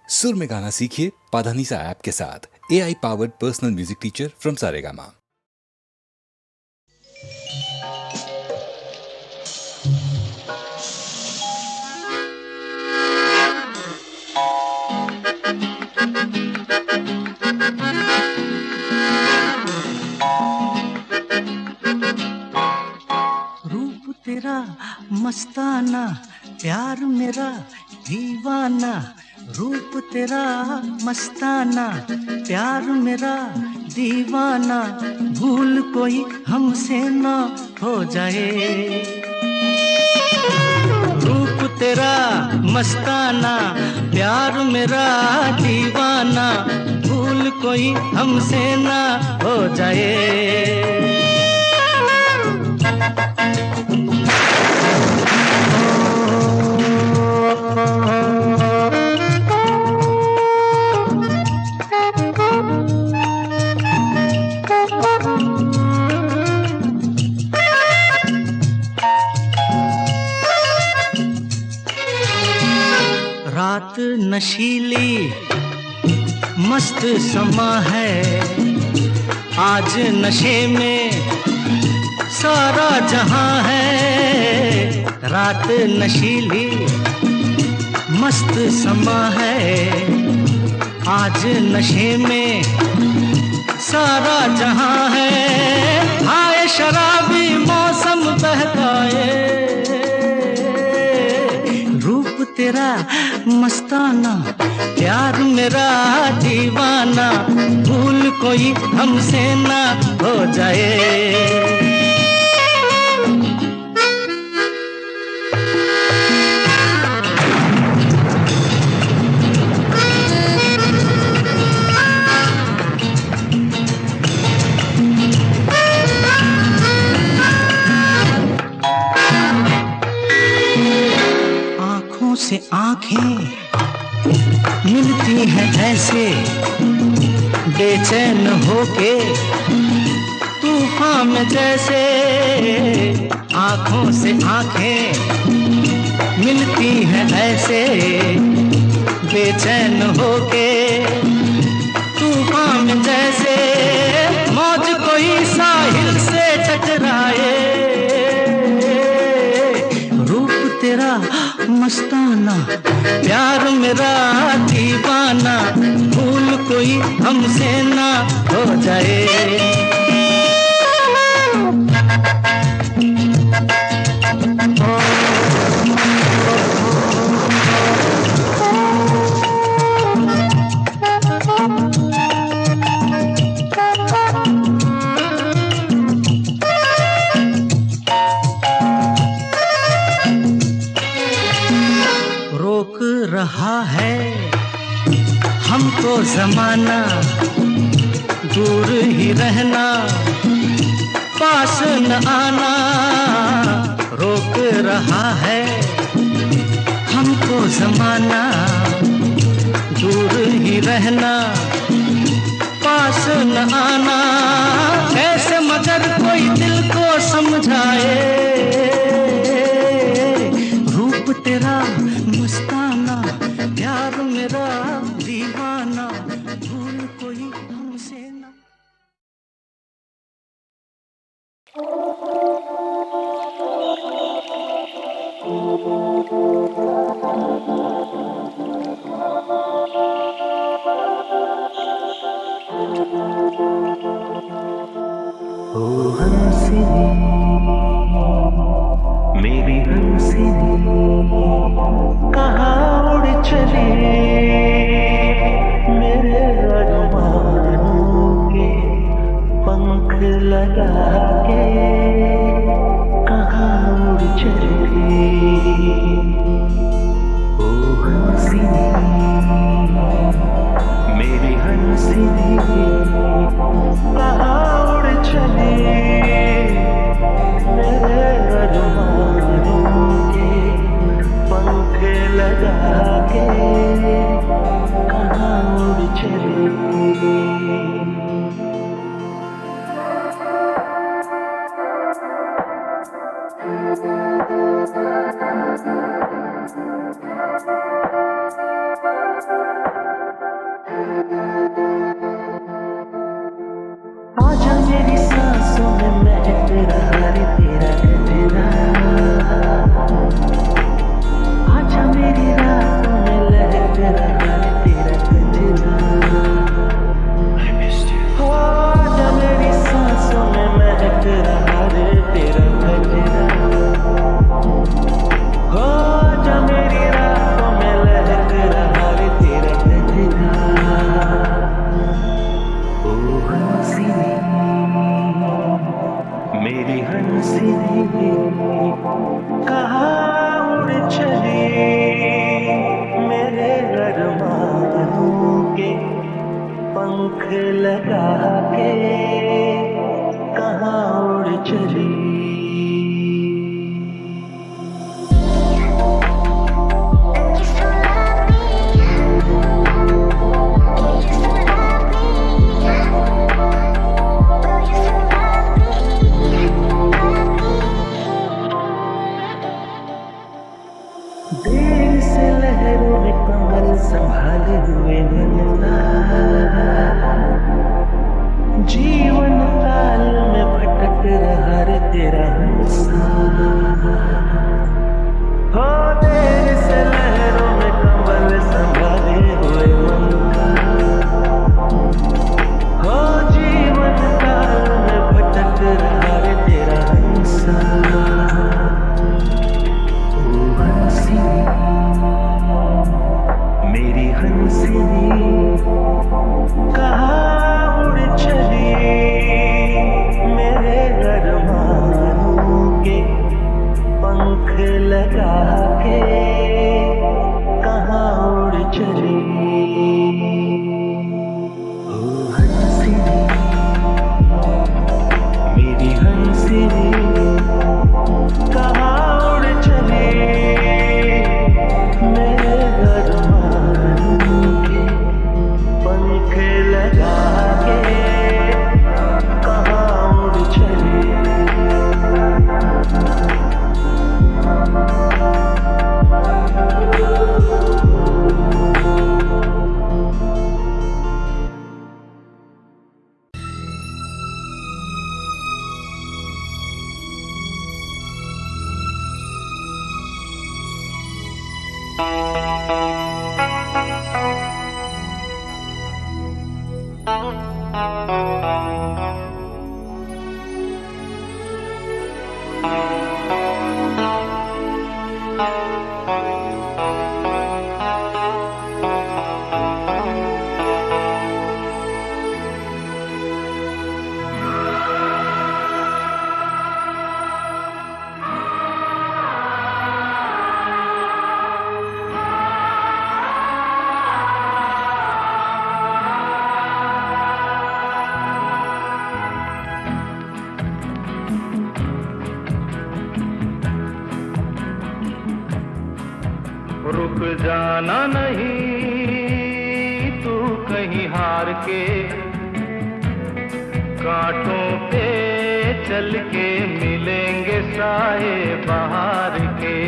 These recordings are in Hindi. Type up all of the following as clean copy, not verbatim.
सुर में गाना सीखिए पाधानीसा ऐप के साथ। AI powered personal music teacher from Saregama. रूप तेरा मस्ताना, प्यार मेरा दीवाना। रूप तेरा मस्ताना, प्यार मेरा दीवाना। भूल कोई हमसे ना हो जाए। रूप तेरा मस्ताना, प्यार मेरा दीवाना। भूल कोई हमसे ना हो जाए। रात नशीली मस्त समा है, आज नशे में सारा जहां है। रात नशीली मस्त समा है, आज नशे में सारा जहां है। आए शराबी मौसम बहकाए, रूप तेरा मस्ताना, प्यार मेरा दीवाना। भूल कोई हमसे ना हो जाए। आँखों से आँखें मिलती हैं ऐसे, बेचैन होके तूफान में जैसे। आँखों से आँखें मिलती हैं ऐसे, बेचैन होके तूफान में जैसे। मौज कोई साहिल से टकराए, रूप तेरा मस्ताना, प्यार मेरा दीवाना। भूल कोई हमसे ना हो जाए। रोक रहा है हमको ज़माना, दूर ही रहना, पास न आना। रोक रहा है हमको ज़माना, दूर ही रहना, पास न आना। कैसे मगर कोई दिल को समझाए, रूप तेरा मस्ताना, प्यार मेरा दीवाना। भूल कोई हमसे ना। ओ हंसनी मेरी हंसनी, कहाँ उड़ चली मेरे अरमानों के पंख लगा के। कहाँ उड़ चली ओ हंसनी मेरी हंसनी, कहाँ उड़ चली मेरे अरमानों के पंख लगा के। कहाँ उड़ चली। आजा मेरी सांसों में महक रहा रे तेरा गजरा, आजा मेरी रातों में लहक रहा रे तेरा गजरा, हो आजा मेरी सांसों में महक रहा रे तेरा गजरा, हो आजा मेरी रातों में लहक रहा रे तेरा गजरा। ओ हंसिनी मेरी हंसिनी कहाँ उड़ चली, मेरे अरमानों के पंख लगा के कहाँ उड़ चली। देर से लहरों में कमल संभाले हुए मिलता, जीवन काल में भटक रहा रे तेरा हंसा, हो देर से लहरों में कमल संभाले हुए मिलता, हो जीवन काल में भटक रहा रे तेरा हंसा। मेरी हंसिनी कहाँ उड़ चली, मेरे अरमानों के पंख लगा के कहाँ उड़ चली। ओ हंसिनी मेरी हंसिनी कहाँ उड़ चली, मेरे अरमानों के पंख लगा के कहाँ उड़ चली। रुक जाना नहीं तू कहीं हार के, कांटों पे चल के मिलेंगे साए बहार के।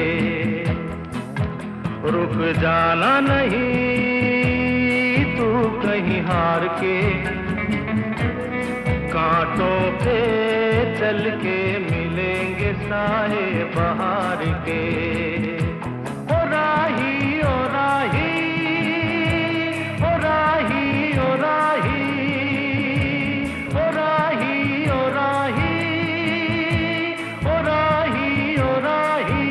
रुक जाना नहीं तू कहीं हार के, कांटों पे चल के मिलेंगे साए बहार के। ओ राही ओ राही ओ राही ओ राही ओ राही ओ राही ओ राही ओ राही।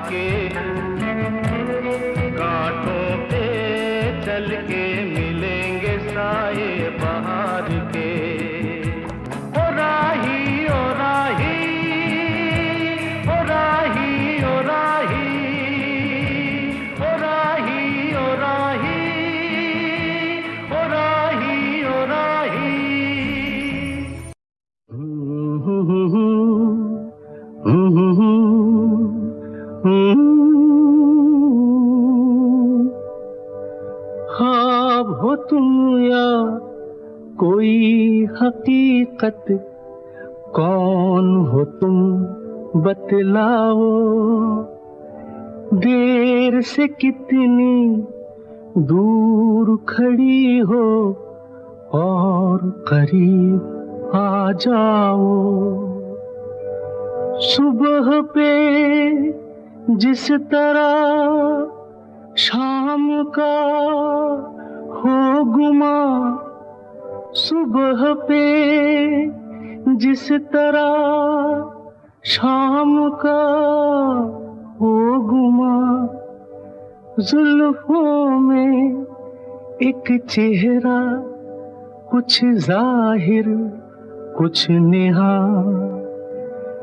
के, कांटों पे चल के मिलेंगे साए बहार के। ओ राही ओ राही, ओ राही ओ राही, ओ राही ओ राही, ओ राही ओ राही। ख्वाब हो तुम या कोई हकीकत, कौन हो तुम बतलाओ। देर से कितनी दूर खड़ी हो और करीब आ जाओ। सुबह पे जिस तरह शाम का हो गुमा, सुबह पे जिस तरह शाम का हो गुमा, जुल्फों में एक चेहरा, कुछ जाहिर कुछ नेहा।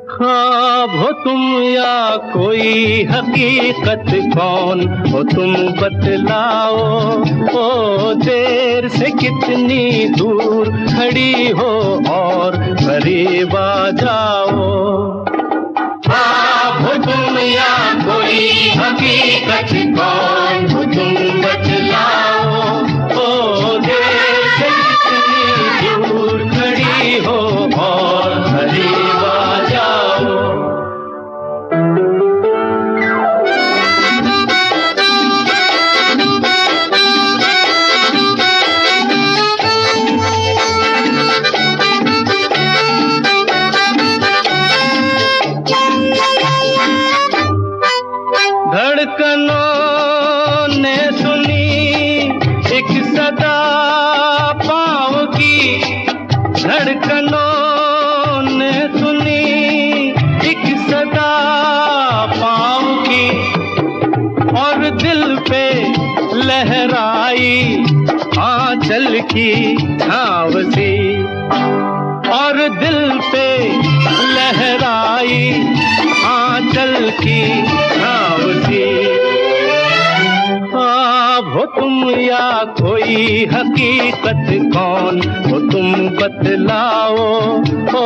ख्वाब हो तुम या कोई हकीकत, कौन हो तुम बतलाओ। ओ देर से कितनी दूर खड़ी हो और करीब आ जाओ। ख्वाब हो तुम या कोई हकीकत, कौन हो तुम बतलाओ। ओ देर से कितनी दूर खड़ी हो और करीब आ जाओ। धड़कनों ने सुनी एक सदा पाँव की, धड़कनों ने सुनी एक सदा पाँव की, और दिल पे लहराई आंचल की छाँव सी, और दिल पे लहराई आंचल की छाँव सी। ख्वाब हो तुम या कोई हकीकत, कौन हो तुम बतलाओ। ओ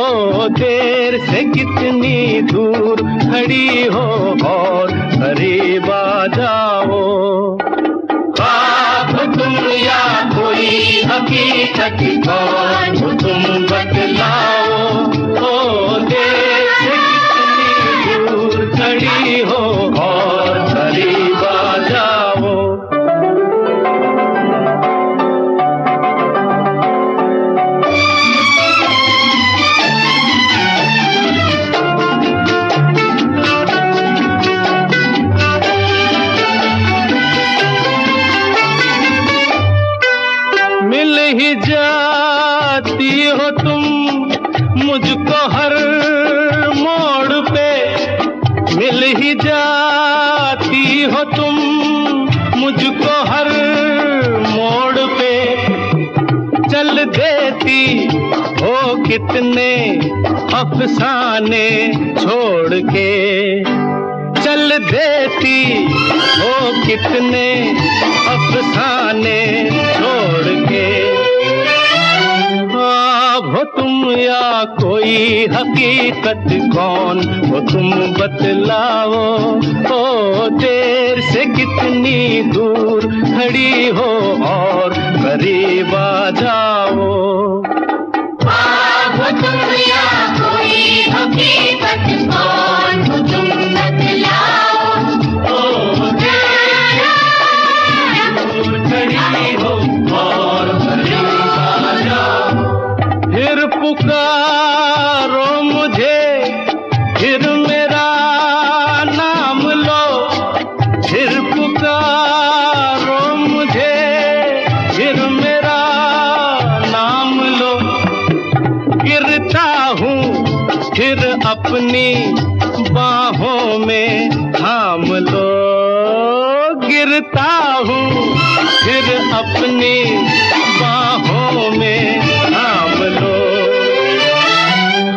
देर से कितनी दूर खड़ी हो और करीब आ जाओ। ख्वाब हो तुम या कोई हकीकत, कौन हो तुम बतलाओ। ओ देर से कितनी दूर खड़ी हो और करीब आ जाओ। मिल ही जाती हो तुम मुझको हर मोड़ पे, मिल ही जाती हो तुम मुझको हर मोड़ पे। चल देती हो कितने अफसाने छोड़ के, चल देती हो कितने अफसाने छोड़ के। ख्वाब हो तुम या कोई हकीकत, कौन हो तुम बतलाओ। ओ देर से कितनी दूर खड़ी हो और करीब आ जाओ। ख्वाब हो तुम या कोई हकीकत, कौन हो तुम बतलाओ। ओ देर दूर खड़ी हो और करीब आ जाओ। फिर पुकारो मुझे, फिर मेरा नाम लो, फिर पुकारो मुझे, फिर मेरा नाम लो। गिरता हूँ फिर अपनी बाहों में थाम हूँ फिर अपनी बाहों में थाम लो।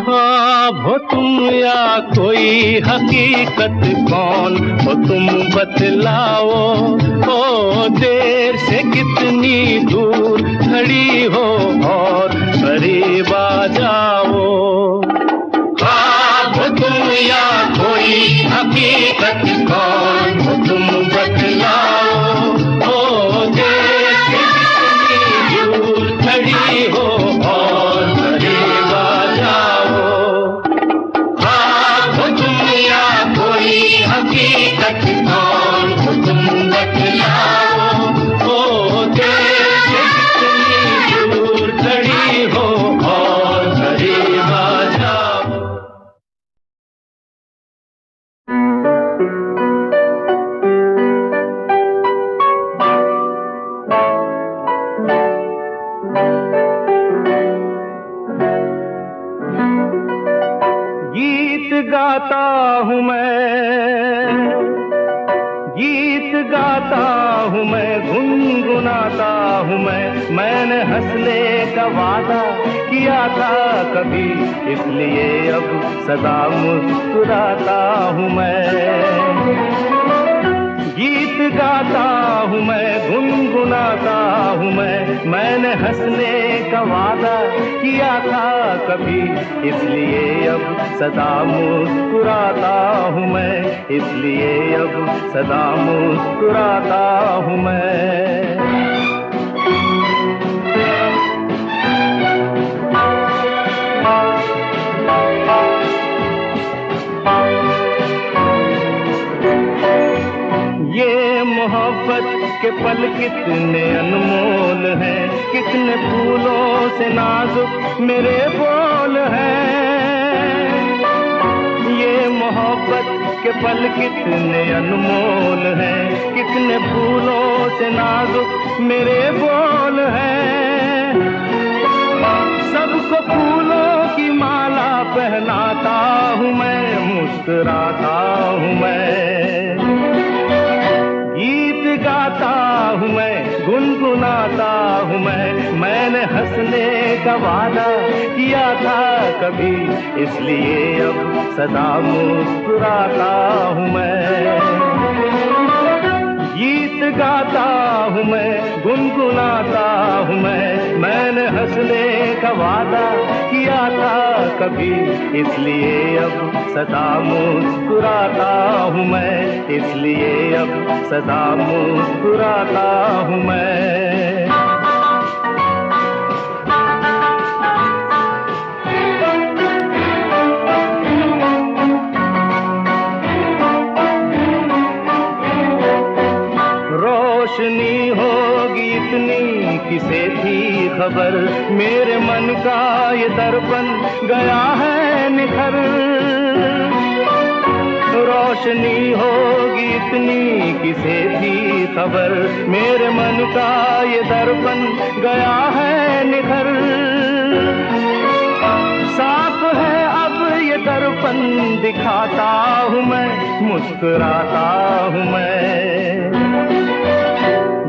ख्वाब हो तुम या कोई हकीकत, कौन हो तुम बतलाओ। ओ देर से कितनी दूर खड़ी हो और करीब आ जाओ। ख्वाब हो तुम या कोई हकीकत, कौन हो तुम बतलाओ। ओ देर से कितनी दूर खड़ी हो और करीब आ जाओ। ख्वाब हो तुम या कोई हकीकत, कौन हो तुम बतलाओ। ओ देर से कितनी दूर खड़ी हो और करीब आ जाओ। गीत गाता हूँ मैं, गीत गाता हूँ मैं, गुनगुनाता हूँ मैंने हंसने का वादा किया था कभी, इसलिए अब सदा मुस्कुराता हूँ मैं। गीत गाता हूँ मैं, गुनगुनाता हूँ मैंने हंसने का वादा किया था कभी, इसलिए अब सदा मुस्कुराता हूँ मैं, इसलिए अब सदा मुस्कुराता हूँ मैं। ये मोहब्बत के पल कितने अनमोल हैं, कितने फूलों से नाजुक मेरे बोल हैं। ये मोहब्बत के पल कितने अनमोल हैं, कितने फूलों से नाजुक मेरे बोल हैं। सबको फूलों की माला पहनाता हूँ मैं, मुस्कुराता हूँ मैं। गीत गाता हूँ मैं, गुनगुनाता हूँ मैंने हंसने का वादा किया था कभी, इसलिए अब सदा मुस्कुराता हूँ मैं। गीत गाता हूँ मैं, गुनगुनाता हूँ मैंने हंसने का वादा किया था कभी, इसलिए अब सदा मुस्कुराता हूँ मैं, इसलिए अब सदा मुस्कुराता हूँ मैं। रोशनी होगी इतनी किसे थी खबर, मेरे मन का ये दर्पण गया है निखर। रोशनी होगी इतनी किसे थी खबर, मेरे मन का ये दर्पण गया है निखर। साफ है अब ये दर्पण दिखाता हूँ मैं, मुस्कुराता हूँ मैं।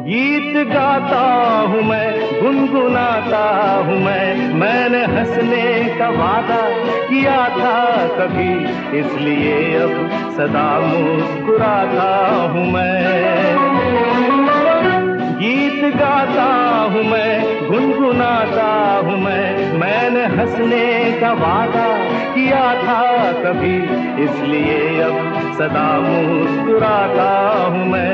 गीत गाता हूँ मैं, गुनगुनाता हूँ मैंने हंसने का वादा किया था कभी, इसलिए अब सदा मुस्कुराता हूँ मैं। गीत गाता हूँ मैं, गुनगुनाता हूँ मैंने हंसने का वादा किया था कभी, इसलिए अब सदा मुस्कुराता हूँ मैं।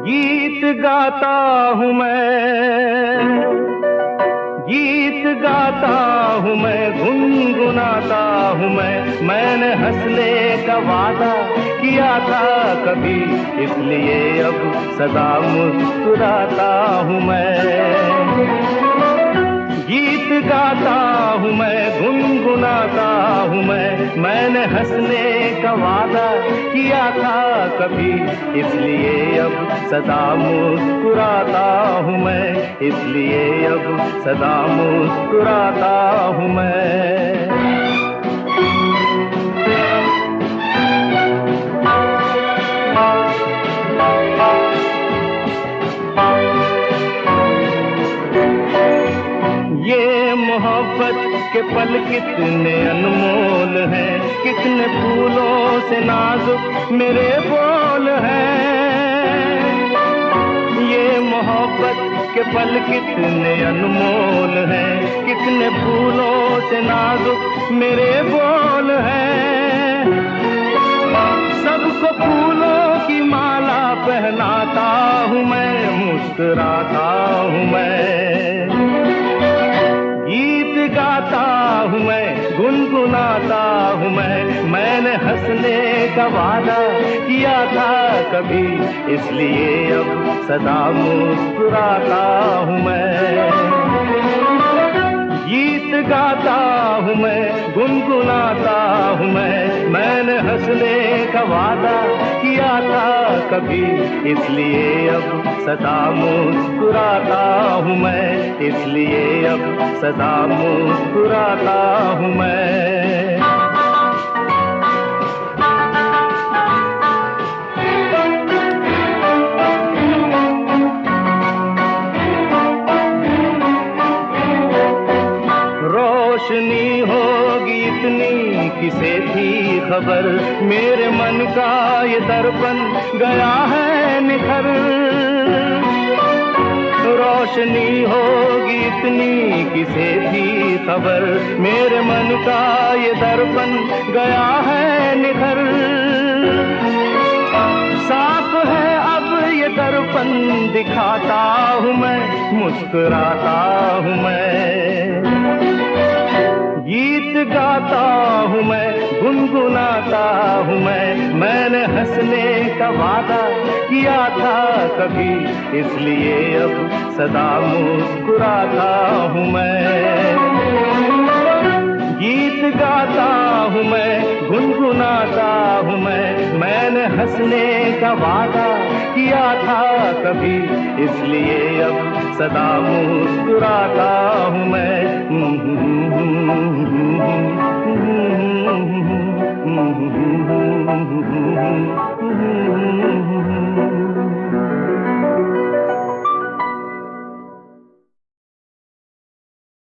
गीत गाता हूँ मैं, गीत गाता हूँ मैं, गुनगुनाता हूँ मैंने हंसने का वादा किया था कभी, इसलिए अब सदा मुस्कुराता हूँ मैं। गीत गाता हूँ मैं, गुनगुनाता हूँ मैंने हंसने का वादा किया था कभी, इसलिए अब सदा मुस्कुराता हूँ मैं, इसलिए अब सदा मुस्कुराता हूँ मैं। ये मोहब्बत के पल कितने अनमोल हैं, कितने फूलों से नाजुक मेरे बोल हैं। ये मोहब्बत के पल कितने अनमोल हैं, कितने फूलों से नाजुक मेरे बोल हैं। सबको फूलों की माला पहनाता हूँ मैं, मुस्कुराता हूँ मैं। गीत गाता हूँ मैं, गुनगुनाता हूँ मैंने हंसने का वादा किया था कभी, इसलिए अब सदा मुस्कुराता हूँ मैं। गीत गाता हूँ मैं, गुनगुनाता हूँ मैंने हंसने का वादा किया था कभी, इसलिए अब सदा मुस्कुराता हूँ मैं, इसलिए अब सदा मुस्कुराता हूँ मैं। रोशनी होगी इतनी किसे थी खबर, मेरे मन का ये दर्पण गया है निखर। रोशनी होगी इतनी किसे थी खबर, मेरे मन का ये दर्पण गया है निखर। साफ है अब ये दर्पण दिखाता हूँ मैं, मुस्कुराता हूँ मैं। गीत गाता हूँ मैं, गुनगुनाता हूँ मैंने हंसने का वादा किया था कभी, इसलिए अब सदा मुस्कुराता हूँ मैं। गीत गाता हूँ मैं, गुनगुनाता हूँ मैंने हंसने का वादा किया था कभी, इसलिए अब सदा मुस्कुरा